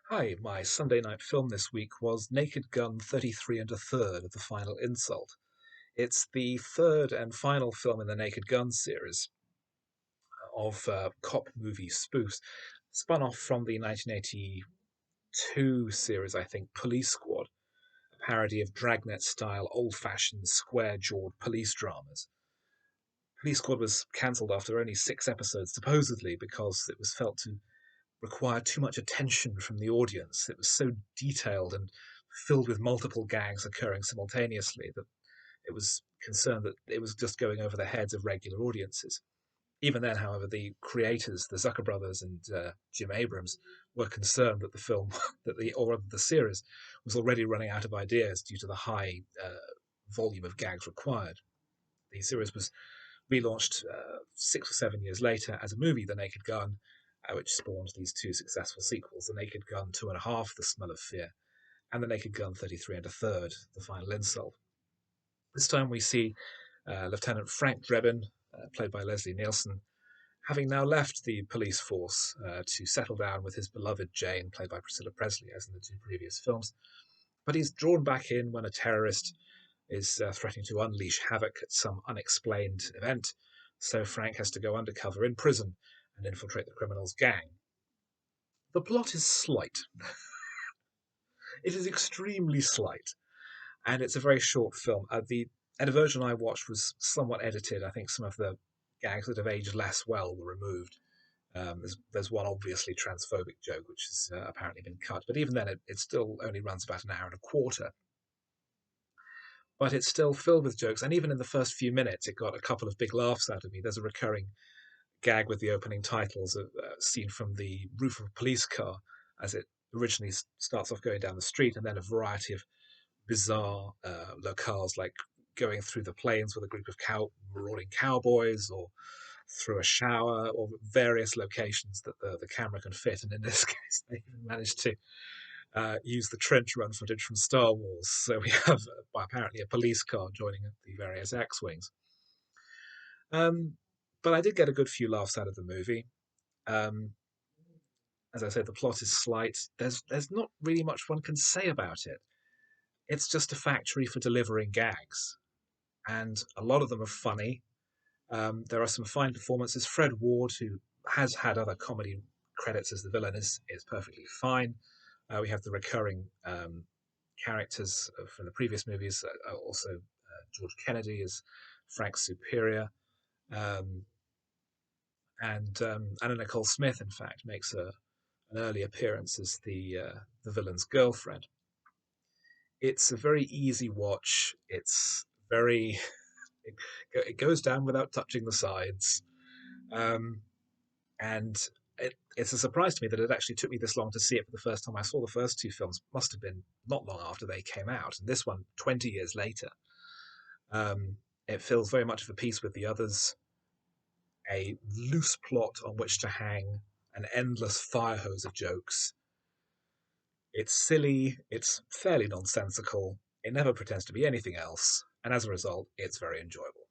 Hi, my Sunday night film this week was Naked Gun 33 and a Third, The Final Insult. It's the third and final film in the Naked Gun series of cop movie spoofs, spun off from the 1982 series, I think, Police Squad, a parody of dragnet style, old fashioned, square jawed police dramas. Police Squad was cancelled after only 6 episodes, supposedly because it was felt to required too much attention from the audience. It was so detailed and filled with multiple gags occurring simultaneously that it was concerned that it was just going over the heads of regular audiences. Even then, however, the creators, the Zucker brothers and Jim Abrams, were concerned that the film, or the series, was already running out of ideas due to the high volume of gags required. The series was relaunched 6 or 7 years later as a movie, The Naked Gun, which spawned these two successful sequels, The Naked Gun 2.5, The Smell of Fear, and The Naked Gun 33 and a Third, The Final Insult. This time we see Lieutenant Frank Drebin, played by Leslie Nielsen, having now left the police force to settle down with his beloved Jane, played by Priscilla Presley, as in the two previous films. But he's drawn back in when a terrorist is threatening to unleash havoc at some unexplained event, so Frank has to go undercover in prison and infiltrate the criminal's gang. The plot is slight. It is extremely slight, and it's a very short film. The version I watched was somewhat edited. I think some of the gags that have aged less well were removed. There's one obviously transphobic joke which has apparently been cut, but even then, it still only runs about an hour and a quarter. But it's still filled with jokes, and even in the first few minutes, it got a couple of big laughs out of me. There's a recurring gag with the opening titles, a scene from the roof of a police car as it originally starts off going down the street, and then a variety of bizarre locales like going through the plains with a group of marauding cowboys, or through a shower, or various locations that the camera can fit. And in this case, they even managed to use the trench run footage from Star Wars. So we have apparently a police car joining the various X-wings. Um, but I did get a good few laughs out of the movie. Um, as I said, the plot is slight. There's not really much one can say about it. It's just a factory for delivering gags, and a lot of them are funny. There are some fine performances. Fred Ward, who has had other comedy credits as the villain, is perfectly fine. We have the recurring characters from the previous movies. Also, George Kennedy is Frank's superior, um, and Anna Nicole Smith, in fact, makes an early appearance as the villain's girlfriend. It's a very easy watch. It's very it goes down without touching the sides, um, and it's a surprise to me that it actually took me this long to see it for the first time. I saw the first two films must have been not long after they came out, and this one 20 years later. It feels very much of a piece with the others, a loose plot on which to hang an endless fire hose of jokes. It's silly, it's fairly nonsensical, it never pretends to be anything else, and as a result, it's very enjoyable.